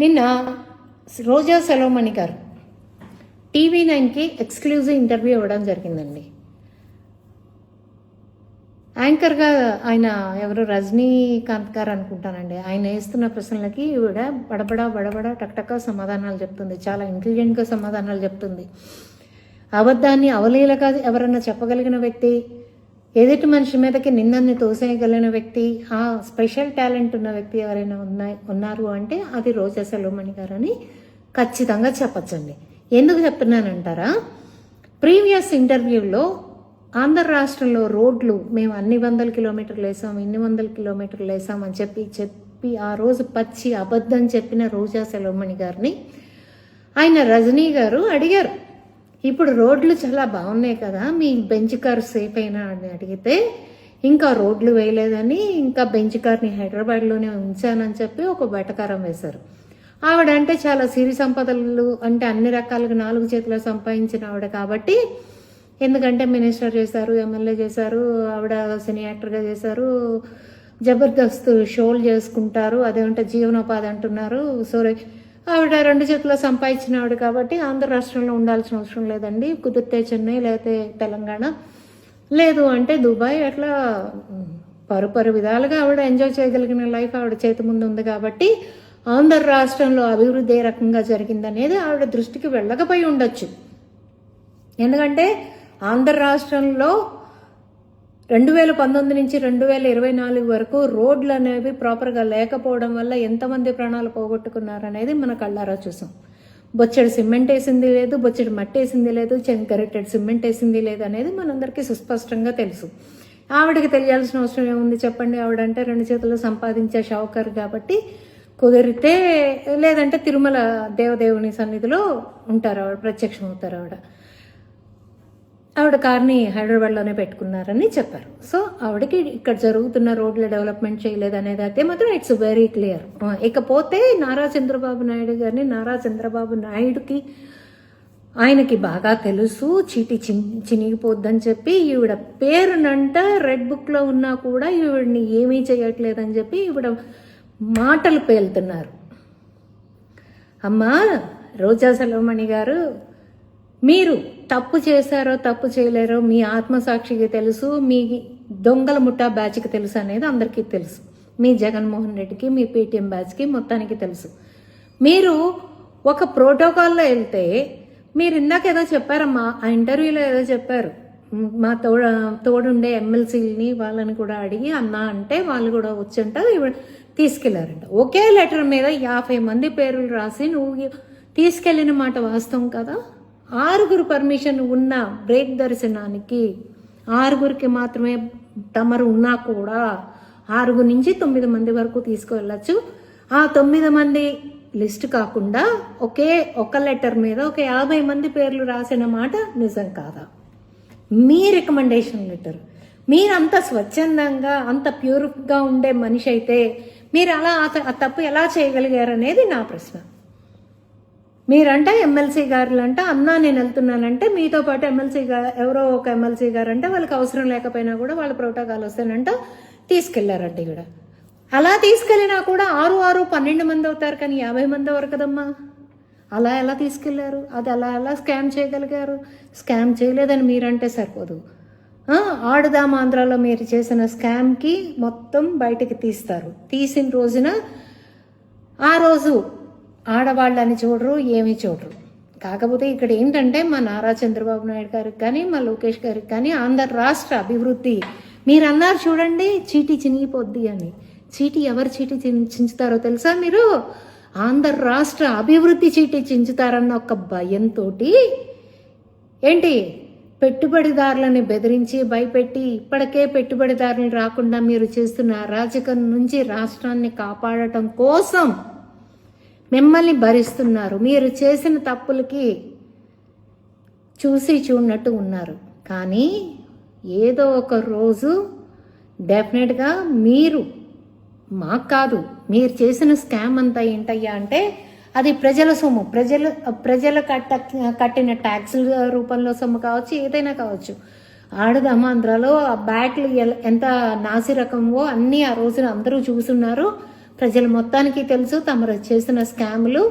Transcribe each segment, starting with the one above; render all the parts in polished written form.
నిన్న రోజా సెలవుమణి గారు TV9కి exclusive interview ఇవ్వడం జరిగిందండి. యాంకర్గా ఆయన ఎవరు రజనీకాంత్ గారు అనుకుంటానండి. ఆయన వేస్తున్న ప్రశ్నలకి ఈవిడ బడబడా టక్టక్గా సమాధానాలు చెప్తుంది. చాలా ఇంటెలిజెంట్గా సమాధానాలు చెప్తుంది. అబద్ధాన్ని అవలీలగా ఎవరన్నా చెప్పగలిగిన వ్యక్తి, ఎదుటి మనిషి మీదకి నిందన్ని తోసేయగలిగిన వ్యక్తి, ఆ స్పెషల్ టాలెంట్ ఉన్న వ్యక్తి ఎవరైనా ఉన్నారు అంటే అది రోజా సెలవుమణి గారు అని ఖచ్చితంగా చెప్పచ్చండి. ఎందుకు చెప్తున్నానంటారా, ప్రీవియస్ ఇంటర్వ్యూలో ఆంధ్ర రాష్ట్రంలో రోడ్లు మేము అన్ని 100 కిలోమీటర్లు వేసాం, ఇన్ని 100 కిలోమీటర్లు వేసాం అని చెప్పి ఆ రోజు పచ్చి అబద్ధం చెప్పిన రోజా సెలవుమణి గారిని ఆయన రజనీ గారు అడిగారు, ఇప్పుడు రోడ్లు చాలా బాగున్నాయి కదా, మీ బెంచ్ కార్ సేఫ్ అయినా అని అడిగితే ఇంకా రోడ్లు వేయలేదని, ఇంకా బెంచ్ కార్ని హైదరాబాద్లోనే ఉంచానని చెప్పి ఒక బెటకారం వేశారు. ఆవిడ అంటే చాలా సిరి సంపదలు అంటే అన్ని రకాలుగా 4 చేతులు సంపాదించిన ఆవిడ కాబట్టి, ఎందుకంటే మినిస్టర్ చేశారు, ఎమ్మెల్యే చేశారు, ఆవిడ సినీ యాక్టర్గా చేశారు, జబర్దస్త్ షోలు చేసుకుంటారు, అదేమంటే జీవనోపాధి అంటున్నారు. సో ఆవిడ 2 చేతుల్లో సంపాదించిన ఆవిడ కాబట్టి ఆంధ్ర రాష్ట్రంలో ఉండాల్సిన అవసరం లేదండి, కుదిరితే చెన్నై లేకపోతే తెలంగాణ లేదు అంటే దుబాయ్, అట్లా పరు విధాలుగా ఆవిడ ఎంజాయ్ చేయగలిగిన లైఫ్ ఆవిడ చేతి ముందు ఉంది కాబట్టి ఆంధ్ర రాష్ట్రంలో అభివృద్ధి ఏ రకంగా జరిగిందనేది ఆవిడ దృష్టికి వెళ్ళకపోయి ఉండొచ్చు. ఎందుకంటే ఆంధ్ర రాష్ట్రంలో 2019 నుంచి 2024 వరకు రోడ్లు అనేవి ప్రాపర్గా లేకపోవడం వల్ల ఎంతమంది ప్రాణాలు పోగొట్టుకున్నారనేది మన కళ్ళారా చూసాం. బొచ్చెడు సిమెంట్ వేసింది లేదు, బొచ్చెడు మట్టి వేసింది లేదు, గరిటెడ్ సిమెంట్ వేసింది లేదు అనేది మనందరికీ సుస్పష్టంగా తెలుసు. ఆవిడకి తెలియాల్సిన అవసరం ఏముంది చెప్పండి. ఆవిడంటే 2 చేతుల్లో సంపాదించే షావుకారు కాబట్టి కుదిరితే లేదంటే తిరుమల దేవదేవుని సన్నిధిలో ఉంటారు, ఆవిడ ప్రత్యక్షం అవుతారు. ఆవిడ కార్ని హైదరాబాద్లోనే పెట్టుకున్నారని చెప్పారు. సో ఆవిడకి ఇక్కడ జరుగుతున్న రోడ్ల డెవలప్మెంట్ చేయలేదనేది అయితే మాత్రం ఇట్స్ వెరీ క్లియర్. ఇకపోతే నారా చంద్రబాబు నాయుడుకి ఆయనకి బాగా తెలుసు చీటీ చినిగిపోద్దని చెప్పి ఈవిడ పేరునంట రెడ్ బుక్లో ఉన్నా కూడా ఈవిడని ఏమీ చేయట్లేదని చెప్పి ఈవిడ మాటలు పేలుతున్నారు. అమ్మా రోజా సెలవుమణి గారు, మీరు తప్పు చేశారో తప్పు చేయలేరో మీ ఆత్మసాక్షికి తెలుసు, మీ దొంగల ముఠా బ్యాచ్కి తెలుసు అనేది అందరికీ తెలుసు. మీ జగన్మోహన్ రెడ్డికి, మీ పేటీఎం బ్యాచ్కి మొత్తానికి తెలుసు. మీరు ఒక ప్రోటోకాల్లో వెళ్తే, మీరు ఇందాక ఏదో చెప్పారమ్మా, ఆ ఇంటర్వ్యూలో ఏదో చెప్పారు, మా తోడుండే ఎమ్మెల్సీలని వాళ్ళని కూడా అడిగి అన్నా అంటే వాళ్ళు కూడా వచ్చంట తీసుకెళ్లారంట. ఒకే లెటర్ మీద 50 మంది పేర్లు రాసి నువ్వు తీసుకెళ్లిన మాట వాస్తవం కదా. 6 పర్మిషన్ ఉన్న బ్రేక్ దర్శనానికి 6 మాత్రమే తమరు ఉన్నా కూడా 6 నుంచి 9 మంది వరకు తీసుకువెళ్ళచ్చు. ఆ 9 మంది లిస్ట్ కాకుండా ఒక లెటర్ మీద ఒక 50 మంది పేర్లు రాసిన మాట నిజం కాదా? మీ రికమెండేషన్ లెటర్, మీరంత స్వచ్ఛందంగా అంత ప్యూర్గా ఉండే మనిషి అయితే మీరు అలా ఆ తప్పు ఎలా చేయగలిగారనేది నా ప్రశ్న. మీరంటే ఎమ్మెల్సీ గారులంట అన్నా నేను వెళ్తున్నానంటే మీతో పాటు ఎవరో ఒక ఎమ్మెల్సీ గారు అంటే వాళ్ళకి అవసరం లేకపోయినా కూడా వాళ్ళ ప్రోటోకాల్ వస్తానంట తీసుకెళ్లారంట. ఇక్కడ అలా తీసుకెళ్ళినా కూడా 12 మంది అవుతారు, కానీ 50 మంది అవరు కదమ్మా. అలా ఎలా తీసుకెళ్లారు? అది అలా స్కామ్ చేయగలిగారు? స్కామ్ చేయలేదని మీరంటే సరిపోదు. ఆడుదాం ఆంధ్రాలో మీరు చేసిన స్కామ్కి మొత్తం బయటకు తీస్తారు. తీసిన రోజున ఆ రోజు ఆడవాళ్ళని చూడరు, ఏమీ చూడరు. కాకపోతే ఇక్కడ ఏంటంటే మా నారా చంద్రబాబు నాయుడు గారికి కానీ మా లోకేష్ గారికి కానీ ఆంధ్ర రాష్ట్ర అభివృద్ధి, మీరు అన్నారు చూడండి చీటీ చినిగిపోద్ది అని. ఎవరు చీటీ చించుతారో తెలుసా మీరు? ఆంధ్ర రాష్ట్ర అభివృద్ధి చీటీ చించుతారన్న ఒక భయంతో ఏంటి పెట్టుబడిదారులని బెదిరించి భయపెట్టి ఇప్పటికే పెట్టుబడిదారులు రాకుండా మీరు చేస్తున్న అరాచకం నుంచి రాష్ట్రాన్ని కాపాడటం కోసం మిమ్మల్ని భరిస్తున్నారు. మీరు చేసిన తప్పులకి చూడనట్టు ఉన్నారు. కానీ ఏదో ఒక రోజు డెఫినెట్గా మీరు, మాకు కాదు, మీరు చేసిన స్కామ్ అంతా ఏంటయ్యా అంటే అది ప్రజల సొమ్ము, ప్రజలు కట్టిన ట్యాక్సుల రూపంలో సొమ్ము కావచ్చు, ఏదైనా కావచ్చు. ఆంధ్రాలో ఆ బ్యాట్లు ఎంత నాసి రకమో అన్నీ ఆ రోజున అందరూ చూస్తున్నారు. ప్రజలు మొత్తానికి తెలుసు తమరు చేసిన స్కాములు.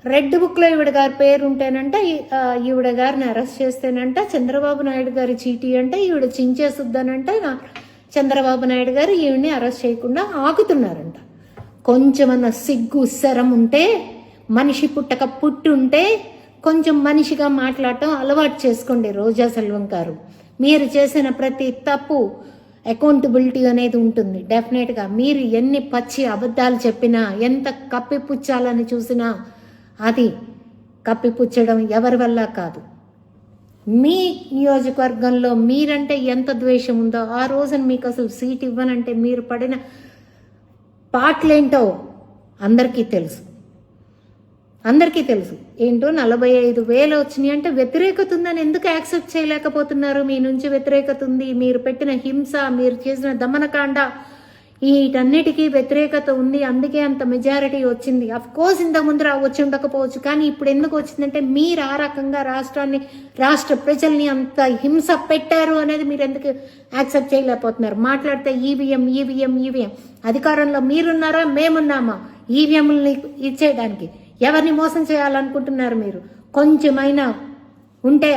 రెడ్ బుక్లో ఈవిడ గారి పేరు ఉంటేనంట, ఈవిడ గారిని అరెస్ట్ చేస్తేనంట చంద్రబాబు నాయుడు గారి చీటీ అంటే ఈవిడ చించేసుద్దానంటే చంద్రబాబు నాయుడు గారు ఈవిడ్ని అరెస్ట్ చేయకుండా ఆగుతున్నారంట. కొంచెమన్నా సిగ్గు శరం ఉంటే, మనిషి పుట్టక పుట్టి ఉంటే కొంచెం మనిషిగా మాట్లాడటం అలవాటు చేసుకోండి. రోజా సెల్వం గారు, మీరు చేసిన ప్రతి తప్పు అకౌంటబిలిటీ అనేది ఉంటుంది డెఫినెట్గా. మీరు ఎన్ని పచ్చి అబద్ధాలు చెప్పినా, ఎంత కప్పిపుచ్చాలని చూసినా అది కప్పిపుచ్చడం ఎవరి వల్ల కాదు. మీ నియోజకవర్గంలో మీరంటే ఎంత ద్వేషం ఉందో, ఆ రోజున మీకు అసలు సీట్ ఇవ్వనంటే మీరు పడిన పాటలేంటో అందరికీ తెలుసు. ఏంటో 45,000 వచ్చినాయి అంటే వ్యతిరేకత ఉందని ఎందుకు యాక్సెప్ట్ చేయలేకపోతున్నారు? మీ నుంచి వ్యతిరేకత ఉంది, మీరు పెట్టిన హింస, మీరు చేసిన దమనకాండ, వీటన్నిటికీ వ్యతిరేకత ఉంది. అందుకే అంత మెజారిటీ వచ్చింది. అఫ్కోర్స్ ఇంతకుముందు వచ్చి ఉండకపోవచ్చు, కానీ ఇప్పుడు ఎందుకు వచ్చిందంటే మీరు ఆ రకంగా రాష్ట్ర ప్రజల్ని అంత హింస పెట్టారు అనేది మీరు ఎందుకు యాక్సెప్ట్ చేయలేకపోతున్నారు? మాట్లాడితే ఈవీఎం అధికారంలో మీరున్నారా మేమున్నామా ఈవీఎంని ఇచ్చేయడానికి? ఎవరిని మోసం చేయాలనుకుంటున్నారు మీరు? కొంచెమైనా ఉంటే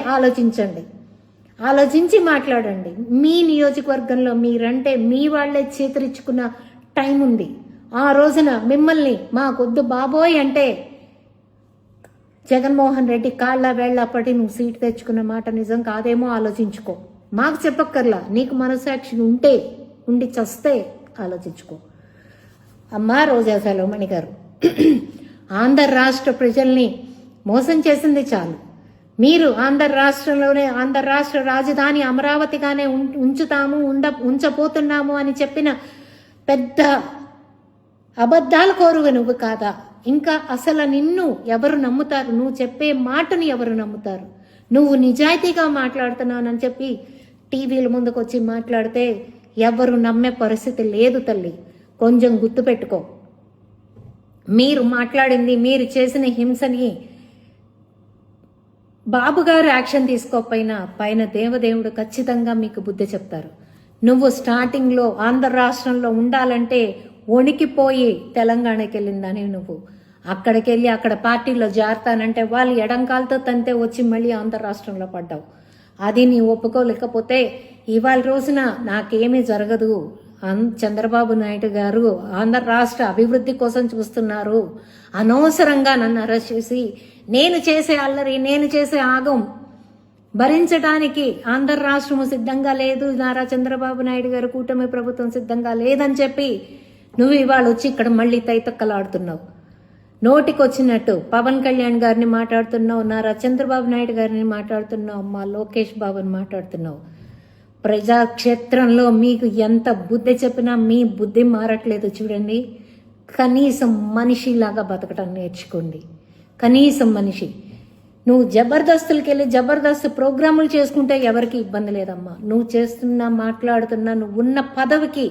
ఆలోచించి మాట్లాడండి. మీ నియోజకవర్గంలో మీరంటే మీ వాళ్లే చేతురిచ్చుకున్న టైం ఉంది. ఆ రోజున మిమ్మల్ని మాకొద్దు బాబోయ్ అంటే జగన్మోహన్ రెడ్డి కాళ్ళ వేళ్ల పడి నువ్వు సీటు తెచ్చుకున్న మాట నిజం కాదేమో ఆలోచించుకో. మాకు చెప్పక్కర్లా, నీకు మనసాక్షి ఉండి చస్తే ఆలోచించుకో. అమ్మా రోజా సెలవుమణి గారు, ఆంధ్ర రాష్ట్ర ప్రజల్ని మోసం చేసింది చాలు. మీరు ఆంధ్ర రాష్ట్ర రాజధాని అమరావతిగానే ఉంచబోతున్నాము అని చెప్పిన పెద్ద అబద్ధాల కోరుగా నువ్వు కాదా? ఇంకా అసలు నిన్ను ఎవరు నమ్ముతారు? నువ్వు చెప్పే మాటని ఎవరు నమ్ముతారు? నువ్వు నిజాయితీగా మాట్లాడుతున్నానని చెప్పి టీవీల ముందుకు వచ్చి మాట్లాడితే ఎవరు నమ్మే పరిస్థితి లేదు తల్లి. కొంచెం గుర్తుపెట్టుకో. మీరు మాట్లాడింది, మీరు చేసిన హింసని బాబు గారు యాక్షన్ తీసుకోకపోయినా పైన దేవదేవుడు ఖచ్చితంగా మీకు బుద్ధి చెప్తారు. నువ్వు స్టార్టింగ్లో ఆంధ్ర రాష్ట్రంలో ఉండాలంటే వణికిపోయి తెలంగాణకి వెళ్ళిందని నువ్వు అక్కడికి వెళ్ళి అక్కడ పార్టీలో జారుతానంటే వాళ్ళు ఎడంకాలతో తంతే వచ్చి మళ్ళీ ఆంధ్ర రాష్ట్రంలో పడ్డావు. అది నీ ఒప్పుకోలేకపోతే ఇవాళ రోజున నాకేమీ జరగదు, చంద్రబాబు నాయుడు గారు ఆంధ్ర రాష్ట్ర అభివృద్ధి కోసం చూస్తున్నారు, అనవసరంగా నన్ను అరెస్ట్ చేసి నేను చేసే అల్లరి, నేను చేసే ఆగం భరించడానికి ఆంధ్ర రాష్ట్రము సిద్ధంగా లేదు, నారా చంద్రబాబు నాయుడు గారు కూటమి ప్రభుత్వం సిద్ధంగా లేదని చెప్పి నువ్వు ఇవాళ వచ్చి ఇక్కడ మళ్ళీ తైతక్కలాడుతున్నావు. నోటికొచ్చినట్టు పవన్ కళ్యాణ్ గారిని మాట్లాడుతున్నావు, నారా చంద్రబాబు నాయుడు గారిని మాట్లాడుతున్నావు, మా లోకేష్ బాబుని మాట్లాడుతున్నావు. ప్రజాక్షేత్రంలో మీకు ఎంత బుద్ధి చెప్పినా మీ బుద్ధి మారట్లేదు. చూడండి, కనీసం మనిషిలాగా బతకటం నేర్చుకోండి. కనీసం మనిషి. నువ్వు జబర్దస్తులకి వెళ్ళి జబర్దస్త్ ప్రోగ్రాములు చేసుకుంటే ఎవరికి ఇబ్బంది లేదమ్మా. నువ్వు చేస్తున్నా, మాట్లాడుతున్నా, నువ్వు ఉన్న పదవికి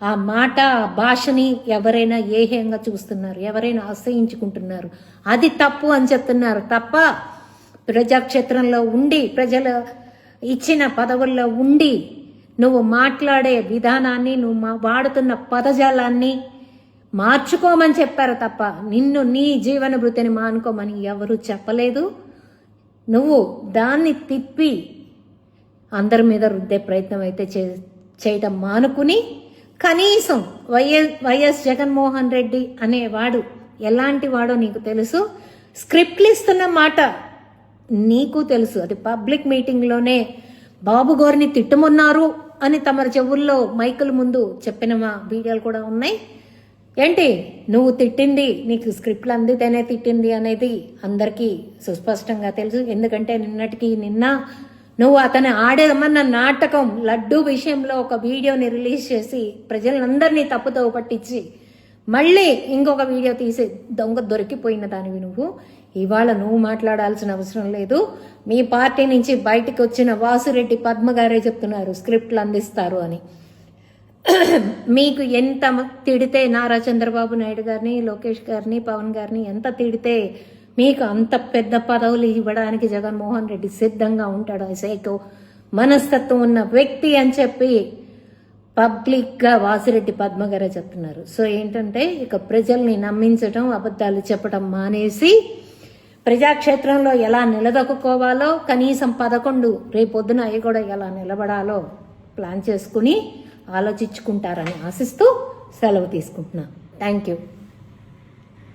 ఆ మాట, ఆ భాషని ఎవరైనా ఏహ్యంగా చూస్తున్నారు, ఎవరైనా అసహించుకుంటున్నారు. అది తప్పు అని చెప్తున్నారు తప్ప ప్రజాక్షేత్రంలో ఉండి, ప్రజలు ఇచ్చిన పదవుల్లో ఉండి నువ్వు మాట్లాడే విధానాన్ని, నువ్వు వాడుతున్న పదజాలాన్ని మార్చుకోమని చెప్పారు తప్ప నిన్ను నీ జీవన వృత్తిని మానుకోమని ఎవరు చెప్పలేదు. నువ్వు దాన్ని తిప్పి అందరి మీద రుద్దే ప్రయత్నం అయితే చేయటం మానుకుని కనీసం వైఎస్ జగన్మోహన్ రెడ్డి అనేవాడు ఎలాంటి వాడో నీకు తెలుసు. స్క్రిప్ట్లు ఇస్తున్న మాట నీకు తెలుసు. అది పబ్లిక్ మీటింగ్లోనే బాబు గారిని తిట్టమన్నారు అని తమరి చెవుల్లో మైకుల ముందు చెప్పిన మా వీడియోలు కూడా ఉన్నాయి. ఏంటి నువ్వు తిట్టింది, నీకు స్క్రిప్ట్లు అందితేనే తిట్టింది అనేది అందరికీ సుస్పష్టంగా తెలుసు. ఎందుకంటే నిన్న నువ్వు అతను ఆడేదమన్న నాటకం లడ్డూ విషయంలో ఒక వీడియోని రిలీజ్ చేసి ప్రజలందరినీ తప్పుతో పట్టించి మళ్ళీ ఇంకొక వీడియో తీసి దొరికిపోయిన దానివి నువ్వు. ఇవాళ నువ్వు మాట్లాడాల్సిన అవసరం లేదు. మీ పార్టీ నుంచి బయటికి వచ్చిన వాసురెడ్డి పద్మ గారే చెప్తున్నారు స్క్రిప్ట్లు అందిస్తారు అని. మీకు ఎంత తిడితే నారా చంద్రబాబు నాయుడు గారిని, లోకేష్ గారిని, పవన్ గారిని ఎంత తిడితే మీకు అంత పెద్ద పదవులు ఇవ్వడానికి జగన్మోహన్ రెడ్డి సిద్ధంగా ఉంటాడు. సైకో మనస్తత్వం ఉన్న వ్యక్తి అని చెప్పి పబ్లిక్గా వాసిరెడ్డి పద్మ గారే చెప్తున్నారు. సో ఏంటంటే ఇక ప్రజల్ని నమ్మించడం, అబద్ధాలు చెప్పడం మానేసి ప్రజాక్షేత్రంలో ఎలా నిలదొక్కుకోవాలో, కనీసం 11 రేపొద్దున అవి కూడా ఎలా నిలబడాలో ప్లాన్ చేసుకుని ఆలోచించుకుంటారని ఆశిస్తూ సెలవు తీసుకుంటున్నాను. Thank you.